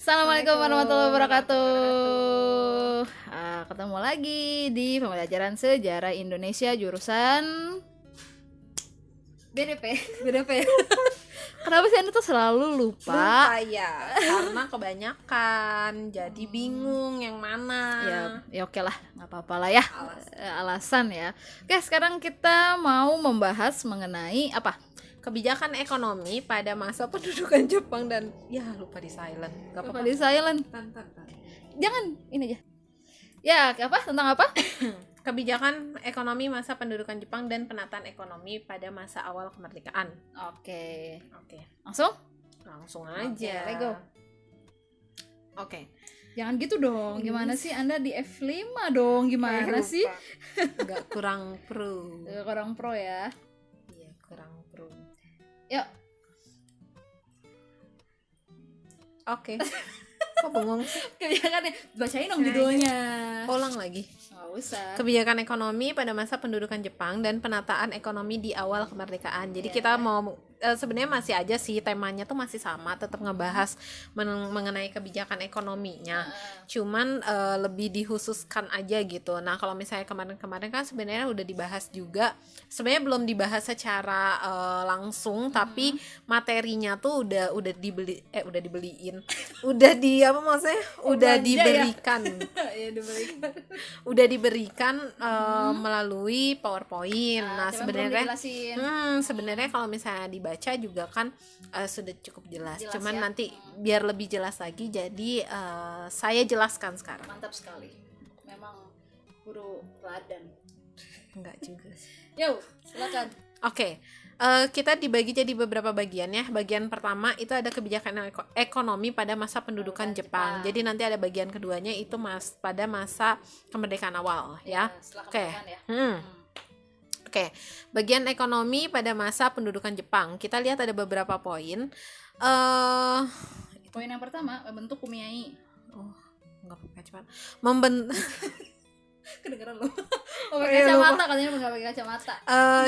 Assalamualaikum warahmatullahi wabarakatuh. Ketemu lagi di pembelajaran sejarah Indonesia jurusan BDP. Kenapa sih Anda tuh selalu lupa? Ya, karena kebanyakan jadi bingung yang mana. Ya oke lah, nggak apa-apa lah ya. Alasan ya. Oke, sekarang kita mau membahas mengenai apa? Kebijakan ekonomi pada masa pendudukan Jepang dan lupa di silent. Gak Lupa apa-apa. di silent. Jangan ini aja. Ya, apa? Tentang apa? Kebijakan ekonomi masa pendudukan Jepang dan penataan ekonomi pada masa awal kemerdekaan. Oke. Langsung Oke, aja. let's go. Oke. Jangan gitu dong. Gimana sih Anda di F5 dong? Gimana sih? Enggak kurang pro. Kurang pro ya. Iya, kurang pro. Yuk. Oke. Kok bengong sih? Kebijakannya bacain dong judulnya. Ulang lagi. Nggak usah. Kebijakan ekonomi pada masa pendudukan Jepang dan penataan ekonomi di awal kemerdekaan. Jadi kita mau sebenarnya masih aja sih temanya tuh masih sama, tetap ngebahas mengenai kebijakan ekonominya. Cuman lebih dikhususkan aja gitu. Nah, kalau misalnya kemarin-kemarin kan sebenarnya udah dibahas juga. Sebenarnya belum dibahas secara langsung, tapi materinya tuh udah dibeliin. Udah diberikan. Ya, diberikan. Udah diberikan melalui PowerPoint. Nah, sebenarnya kalau misalnya dibaca juga kan sudah cukup jelas cuman ya? Nanti biar lebih jelas lagi, jadi saya jelaskan sekarang. Mantap sekali, memang guru teladan. Enggak juga sih. Yo, silakan. Oke. Kita dibagi jadi beberapa bagian ya. Bagian pertama itu ada kebijakan ekonomi pada masa pendudukan Jepang. Jadi nanti ada bagian keduanya itu pada masa kemerdekaan awal ya. Oke. Oke, bagian ekonomi pada masa pendudukan Jepang. Kita lihat ada beberapa poin. Poin yang pertama, membentuk kumiai. Enggak pakai kacamata. Kedengeran loh. Pakai kacamata, katanya nggak pakai kacamata.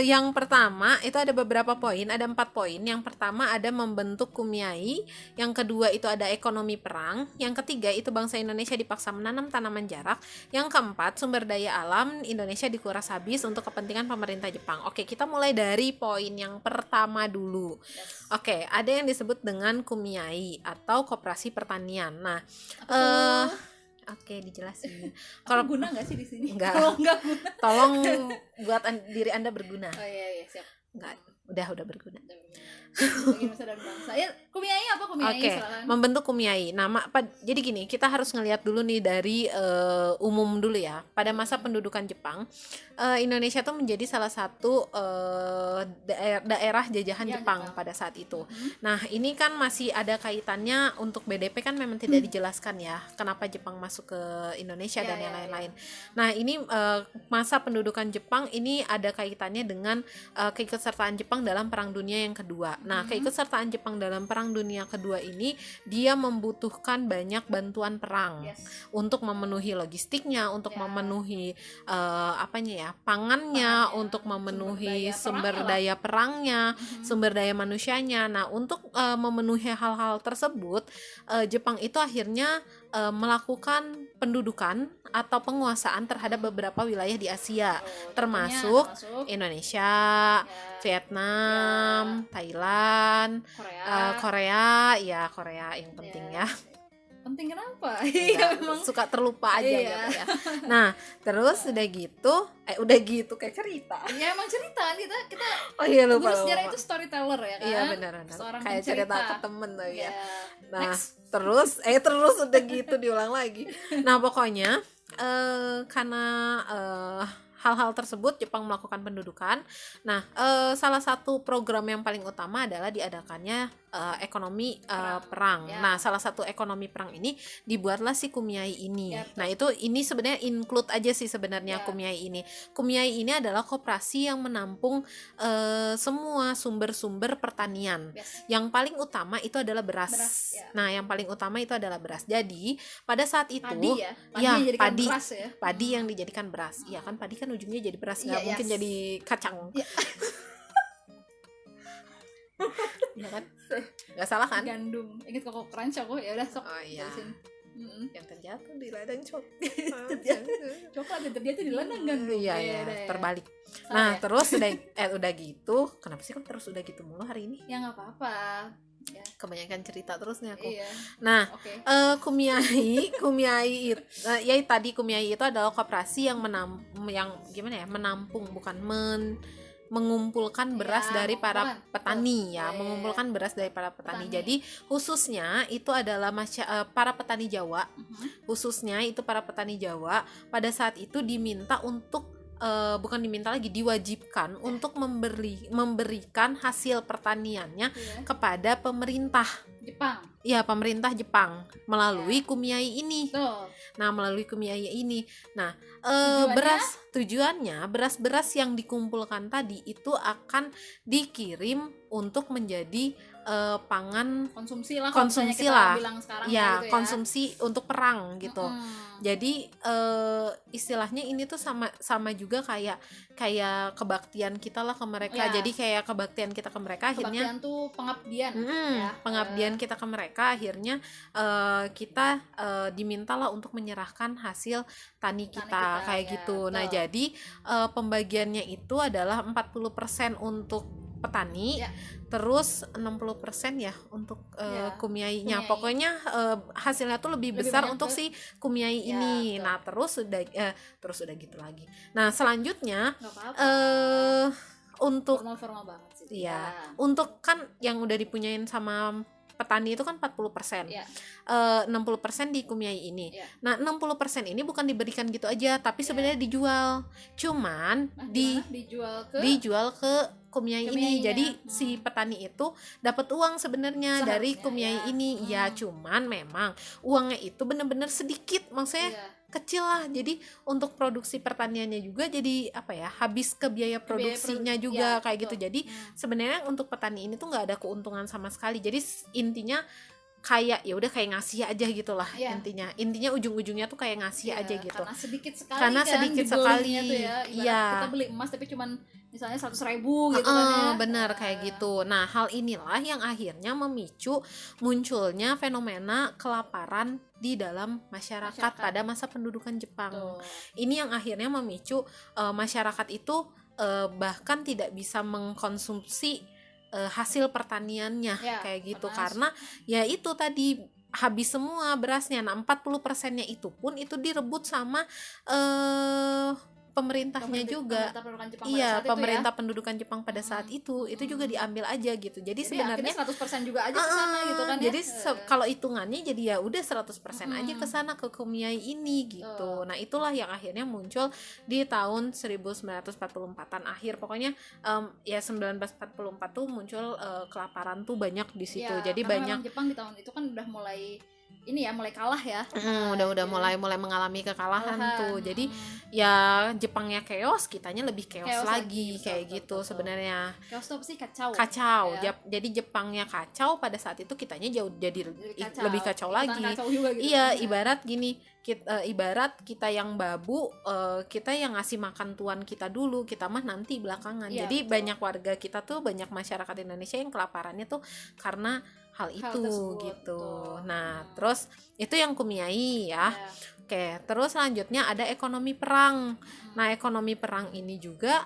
Yang pertama itu ada beberapa poin, ada 4 poin. Yang pertama ada membentuk kumiai, yang kedua itu ada ekonomi perang, yang ketiga itu bangsa Indonesia dipaksa menanam tanaman jarak, yang keempat sumber daya alam Indonesia dikuras habis untuk kepentingan pemerintah Jepang. Oke, kita mulai dari poin yang pertama dulu. Oke, ada yang disebut dengan kumiai atau koperasi pertanian. Nah, Oke, dijelasin. Kalau guna nggak sih di sini? Enggak. Tolong buat diri Anda berguna. Oh iya, siap. Enggak, udah berguna. Bagi nusa dan bangsa. Ya, kumiai apa kumiai? Oke, membentuk kumiai. Jadi gini, kita harus ngelihat dulu nih dari umum dulu ya. Pada masa pendudukan Jepang, Indonesia tuh menjadi salah satu daerah jajahan Jepang pada saat itu. Nah, ini kan masih ada kaitannya untuk BDP kan memang tidak dijelaskan ya. Kenapa Jepang masuk ke Indonesia dan yang lain-lain. Nah, ini masa pendudukan Jepang ini ada kaitannya dengan keikutsertaan Jepang dalam Perang Dunia yang kedua. Nah, keikutsertaan Jepang dalam Perang Dunia Kedua ini dia membutuhkan banyak bantuan perang untuk memenuhi logistiknya, untuk memenuhi pangannya, untuk memenuhi sumber daya perangnya, sumber daya manusianya. Nah, untuk memenuhi hal-hal tersebut, Jepang itu akhirnya melakukan pendudukan atau penguasaan terhadap beberapa wilayah di Asia, termasuk Indonesia, Vietnam, Thailand, Korea yang penting ya. Penting kenapa? Memang suka terlupa aja gitu ya. Nah, terus udah gitu kayak cerita. Ya emang cerita kita. Lupa. Guru sejarah itu storyteller ya kan? Iya benar. Kayak cerita ke temen tuh ya. Nah, next. terus udah gitu diulang lagi. Nah, pokoknya karena hal-hal tersebut Jepang melakukan pendudukan. Nah, salah satu program yang paling utama adalah diadakannya ekonomi perang. Nah, salah satu ekonomi perang ini dibuatlah si kumiai ini. Nah, ini sebenarnya include aja sih sebenarnya kumiai ini. Kumiai ini adalah koperasi yang menampung semua sumber-sumber pertanian. Yang paling utama itu adalah beras. Nah, yang paling utama itu adalah beras. Jadi, pada saat itu padi yang dijadikan beras. Iya kan, padi kan ujungnya jadi beras, nggak mungkin jadi kacang. Ya kan? Nggak salah kan? Gandum. Ingat Koko Crunch aku, ya udah sok. Oh iya. terusin. Yang terjatuh di ladang Coklat yang terjatuh di ladang gandum. Iya Ya, ya, udah, ya. terbalik. Salah Nah, ya? terus udah gitu. Kenapa sih kok terus udah gitu mulu hari ini? Ya nggak apa-apa. Ya, Kebanyakan cerita terus nih aku. iya. Nah, Oke. Kumiai ya tadi Kumiai itu adalah koperasi yang menampung bukan mengumpulkan beras Ya, dari para mengumpulkan. petani Betul. ya, Iya. mengumpulkan beras dari para petani. Petani. Jadi khususnya itu adalah para petani Jawa, khususnya itu para petani Jawa pada saat itu diminta untuk bukan diminta lagi, diwajibkan untuk memberikan hasil pertaniannya Iya. kepada pemerintah. Jepang. Ya, pemerintah Jepang melalui Kumiai ini. Tuh. Nah, melalui Kumiai ini. Nah, Tujuannya? tujuannya beras-beras yang dikumpulkan tadi itu akan dikirim untuk menjadi pangan Konsumsi lah. kalau misalnya konsumsi kita lah. bilang sekarang Ya, gitu ya. konsumsi untuk perang gitu. Mm-mm. Jadi istilahnya ini tuh sama juga kayak kebaktian kita lah ke mereka. Ya. Jadi kayak kebaktian kita ke mereka akhirnya Kebaktian tuh pengabdian. ya. pengabdian kita ke mereka akhirnya kita dimintalah untuk menyerahkan hasil tani kita kayak ya, gitu. Nah, betul. jadi pembagiannya itu adalah 40% untuk petani, Ya. terus 60% ya untuk Ya, Kumiainya. Kumiai. Pokoknya hasilnya tuh lebih Lebih besar banyak untuk ke- si Kumiai Ya, ini. betul. Nah, terus udah gitu lagi. Nah, selanjutnya Nggak apa-apa. untuk Formal-formal banget sih. Iya. Ya. untuk kan yang udah dipunyain sama petani itu kan 40%. Ya. 60% di Kumiai ini. Ya. Nah, 60% ini bukan diberikan gitu aja, tapi sebenarnya dijual. Cuman Nah, di gimana? dijual ke Kumiai ini. Kumiainya. Jadi si petani itu dapat uang sebenarnya dari Seharusnya, Kumiai ya. ini. Ya, cuman memang uangnya itu bener-bener sedikit, maksudnya Iya. kecil lah. Jadi untuk produksi pertaniannya juga jadi apa ya, habis ke biaya produksinya juga ya, kayak betul. gitu. Jadi sebenarnya untuk petani ini tuh nggak ada keuntungan sama sekali. Jadi intinya kayak ya udah kayak ngasih aja gitulah. Iya. intinya ujung-ujungnya tuh kayak ngasih Iya, aja gitu. karena sedikit sekali Karena kan sedikit digolingnya sekali. tuh ya. Ibarat Iya. kita beli emas tapi cuman misalnya 100.000 gitu kan ya. Benar kayak gitu. Nah, hal inilah yang akhirnya memicu munculnya fenomena kelaparan di dalam masyarakat pada masa pendudukan Jepang. Tuh. Ini yang akhirnya memicu masyarakat itu bahkan tidak bisa mengkonsumsi hasil pertaniannya Ya, kayak gitu, karena karena ya itu tadi habis semua berasnya. Nah, 40%-nya itu pun itu direbut sama pemerintahnya juga. Pemerintah pendudukan Jepang pada Iya, saat itu pemerintah pendudukan Jepang pada saat itu juga diambil aja gitu. Jadi Jadi sebenarnya akhirnya 100% juga aja ke sana gitu kan ya. jadi kalau hituan jadi ya udah 100% aja ke sana ke Kumiai ini gitu. Nah, itulah yang akhirnya muncul di tahun 1944-an akhir. Pokoknya ya 1944 tuh muncul kelaparan tuh banyak di situ. Ya, Jadi karena banyak memang Jepang di tahun itu kan udah mulai ini ya, mulai kalah ya. udah mulai mengalami kekalahan tuh. Jadi ya Jepangnya chaos, kitanya lebih chaos Chaos lagi lagi, kayak betul, gitu betul. sebenarnya. Chaos tuh apa sih? Kacau. Ya. Jadi Jepangnya kacau pada saat itu, kitanya jauh jadi lebih kacau Ikutan lagi. kacau juga gitu Iya, kan. ibarat gini, ibarat kita yang babu, kita yang ngasih makan tuan kita dulu, kita mah nanti belakangan. Iya, Jadi betul. banyak warga kita tuh, banyak masyarakat Indonesia yang kelaparannya tuh karena hal itu tersebut, gitu. betul. Nah, terus itu yang Kumiai ya. Ya. Oke, terus selanjutnya ada ekonomi perang. Nah, ekonomi perang ini juga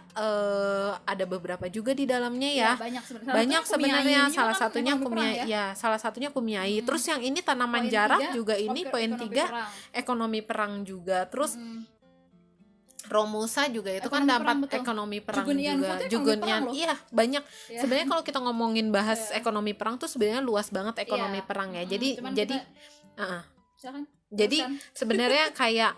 ada beberapa juga di dalamnya ya. Banyak sebenarnya. Banyak sebenarnya, Kumiai ini salah juga kan satunya ekonomi perang Kumiai ya, salah satunya Kumiai. Terus yang ini tanaman Poin jarak 3, juga ini poin ekonomi 3 perang. ekonomi perang juga. Terus Romusa juga itu kan Ekonomi dampak perang, betul. ekonomi perang Jugunian juga. Food itu ekonomi Jugunian, perang loh. iya banyak. Ya. Sebenarnya kalau kita ngomongin bahas Ya. ekonomi perang tuh sebenarnya luas banget ekonomi Iya. perang ya. Mm-mm, Jadi cuman jadi kita- Silakan. jadi Teruskan. sebenarnya kayak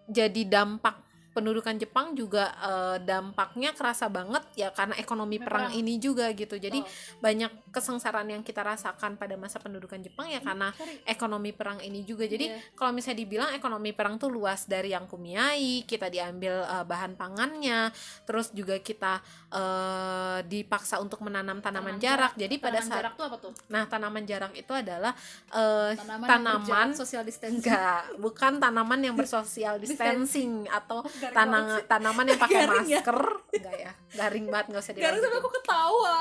jadi dampak pendudukan Jepang juga dampaknya kerasa banget ya karena ekonomi perang ini juga gitu. Jadi banyak kesengsaraan yang kita rasakan pada masa pendudukan Jepang ya karena ekonomi perang ini juga. Jadi kalau misalnya dibilang ekonomi perang tuh luas, dari yang Kumiai kita diambil bahan pangannya, terus juga kita dipaksa untuk menanam tanaman jarak. Jadi pada saat jarak tuh apa tuh? Nah, tanaman jarak itu adalah tanaman social distancing. bukan tanaman yang bersosial distancing atau Garing tanaman yang pakai Garing ya? masker. Enggak ya, garing banget, nggak usah Garing sampai dilanjutin. aku ketawa.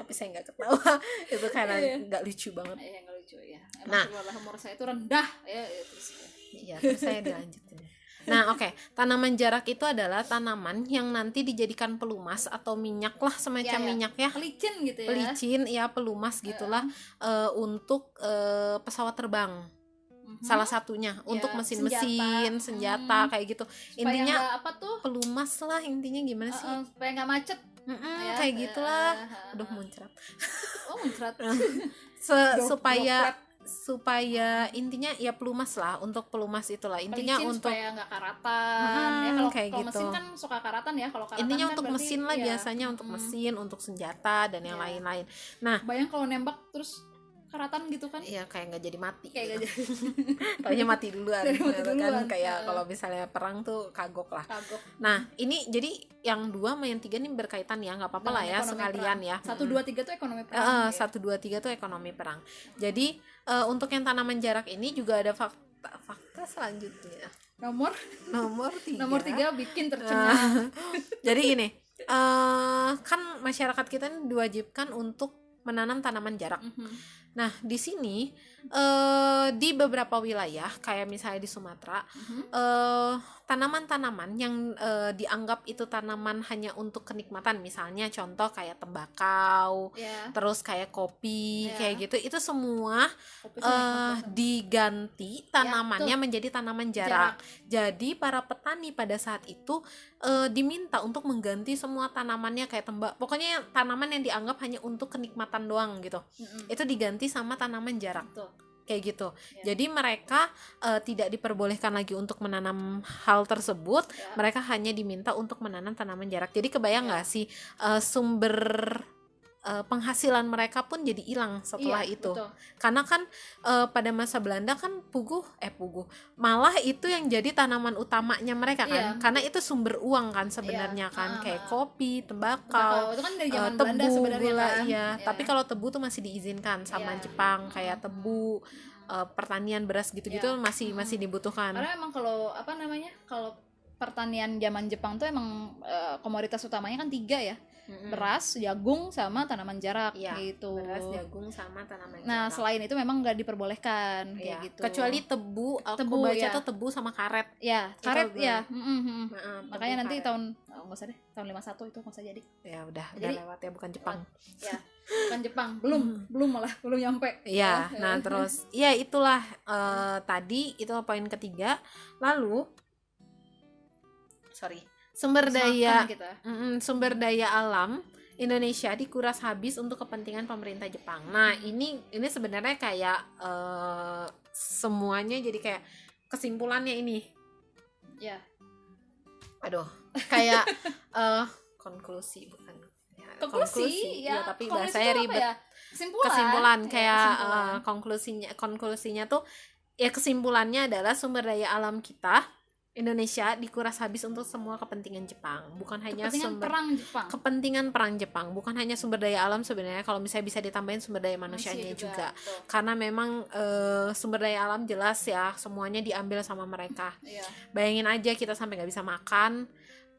tapi saya nggak ketawa itu karena Iya. nggak lucu banget. Iya, nggak lucu ya. Nah. Emang humor saya itu rendah ya, terus ya. Iya, terus saya dilanjutin. Nah, oke. Tanaman jarak itu adalah tanaman yang nanti dijadikan pelumas atau minyak lah, semacam Ya, ya. minyak ya. Pelicin gitu ya. Pelicin, ya pelumas gitulah, untuk pesawat terbang. Mhm. Salah satunya untuk Ya, mesin-mesin, senjata kayak gitu. Supaya Intinya nggak apa tuh? pelumas lah intinya, gimana sih? Supaya nggak macet. Ya, Kayak gitulah. uh, Aduh, muncrat. Oh, muncrat. supaya intinya ya pelumas lah, untuk pelumas itulah intinya, Pelicin untuk supaya nggak karatan. Ya kalau kayak kalau gitu. mesin kan suka karatan ya, kalau karatan intinya kan untuk berarti, mesin lah, ya. biasanya untuk mesin, untuk senjata dan yang Iya. lain-lain. Nah, Bayang kalau nembak terus karatan gitu kan. ya kayak nggak jadi mati Kayak gitu. gak jadi Taunya mati duluan, Mati gitu kan, duluan. kayak kalau misalnya perang tuh kagok lah. kagok. Nah, ini jadi yang 2 sama yang 3 ini berkaitan ya, nggak apa-apa lah ya, Ekonomi sekalian perang. ya. 1, 2, 3 tuh ekonomi perang. Ya. 1, 2, 3 tuh ekonomi perang. Jadi untuk yang tanaman jarak ini juga ada fakta selanjutnya. Nomor 3. bikin tercengang. Jadi gini, kan masyarakat kita ini diwajibkan untuk menanam tanaman jarak. Nah, di sini di beberapa wilayah kayak misalnya di Sumatera, tanaman-tanaman yang dianggap itu tanaman hanya untuk kenikmatan, misalnya contoh kayak tembakau, Ya, terus kayak kopi, Ya. kayak gitu, itu semua kopi tuh nikmat banget. diganti tanamannya tuh. menjadi tanaman jarak. Jadi para petani pada saat itu diminta untuk mengganti semua tanamannya kayak pokoknya tanaman yang dianggap hanya untuk kenikmatan doang gitu, itu diganti sama tanaman jarak. Tuh. Kayak gitu. Ya. Jadi mereka tidak diperbolehkan lagi untuk menanam hal tersebut. Ya. Mereka hanya diminta untuk menanam tanaman jarak. Jadi kebayang Ya. nggak sih sumber penghasilan mereka pun jadi hilang setelah Iya, itu. betul. Karena kan pada masa Belanda kan puguh, malah itu yang jadi tanaman utamanya mereka kan. Iya. Karena itu sumber uang kan sebenarnya Iya. kan, kayak kopi, Tembakau tembakau, itu kan dari zaman tebu, Belanda sebenarnya gula, kan. iya. Ya. Tapi kalau tebu tuh masih diizinkan sama Iya. Jepang, kayak tebu, pertanian beras gitu-gitu Iya. masih dibutuhkan. Karena emang kalau kalau pertanian zaman Jepang tuh emang komoditas utamanya kan 3 ya. Beras, jagung, sama tanaman jarak. Iya, gitu. beras, jagung, sama tanaman Nah, jarak. selain itu memang nggak diperbolehkan Iya, kayak gitu. kecuali tebu, aku Tebu, baca ya. tuh tebu sama karet. Ya, Itu karet gue. ya. Tebu, Makanya nanti karet. tahun nggak usah deh, tahun 51 itu nggak usah jadi. Ya udah Jadi- lewat ya, bukan Jepang. Ya, kan Jepang belum malah belum nyampe. Iya, Ya. nah terus ya itulah tadi itu poin ketiga. Lalu sumber daya Makan kita. sumber daya alam Indonesia dikuras habis untuk kepentingan pemerintah Jepang. Nah, ini sebenarnya kayak semuanya jadi kayak kesimpulannya ini. Ya. Aduh, kayak konklusi bukan. Ya, Konklusi ya, tapi konklusi bahasanya itu apa ribet. ya? Kesimpulan Ya, kayak kesimpulan. konklusinya tuh ya, kesimpulannya adalah sumber daya alam kita Indonesia dikuras habis untuk semua kepentingan Jepang, bukan hanya kepentingan perang Jepang, bukan hanya sumber daya alam sebenarnya, kalau misalnya bisa ditambahin sumber daya manusianya juga. Betul. Karena memang sumber daya alam jelas ya semuanya diambil sama mereka. Iya. Bayangin aja kita sampai nggak bisa makan,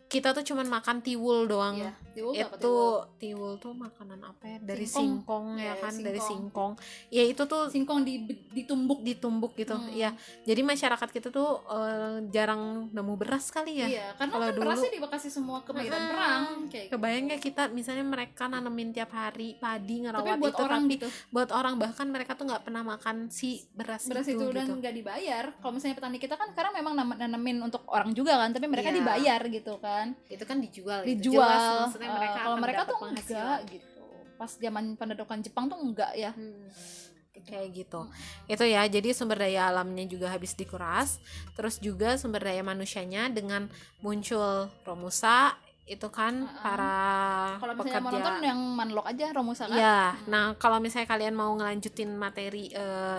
kita tuh cuman makan tiwul doang. Iya. Tiwul apa Itu tiwul tuh makanan apa ya, dari Singkong. singkong ya Ya, kan, dari singkong. singkong ya, itu tuh Singkong ditumbuk gitu ya. Jadi masyarakat kita tuh jarang nemu beras kali ya. Iya, karena Kalau kan dulu berasnya dikasih semua ke medan perang kayak gitu. kebayang nggak kita misalnya mereka nanemin tiap hari padi, ngerawat Tapi buat itu, orang tapi gitu. buat orang bahkan mereka tuh nggak pernah makan si beras Beras itu itu dan gitu. nggak dibayar. Kalau misalnya petani kita kan sekarang memang nanemin untuk orang juga kan, tapi mereka Iya. dibayar gitu kan. Itu kan dijual gitu. Dijual. Jelas, maksudnya mereka Kalau akan mereka dapat tuh penghasilan. enggak gitu. Pas zaman pendudukan Jepang tuh enggak ya. Kayak gitu. Itu ya, jadi sumber daya alamnya juga habis dikuras, terus juga sumber daya manusianya dengan muncul Romusa itu kan para Kalau misalnya mau nonton pekerja. yang Manlok aja Romusa kan. Ya, nah kalau misalnya kalian mau ngelanjutin materi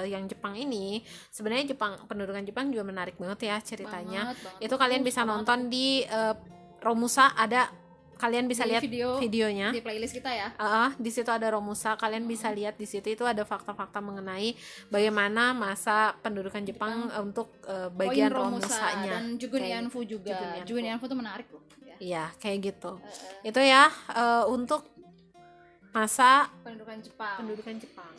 yang Jepang ini, sebenarnya pendudukan Jepang juga menarik banget ya ceritanya. Banget. Itu kalian bisa nonton di Romusa, ada, kalian bisa Di lihat videonya. di playlist kita ya. Di situ ada Romusa, kalian bisa lihat di situ, itu ada fakta-fakta mengenai bagaimana masa pendudukan Jepang untuk bagian Poin Romusa Romusanya. dan Jugun Kayak Yanfu juga. Jugun Yanfu. Jugun Yanfu tuh menarik loh ya. Iya, kayak gitu. Itu ya untuk masa pendudukan Jepang. pendudukan Jepang.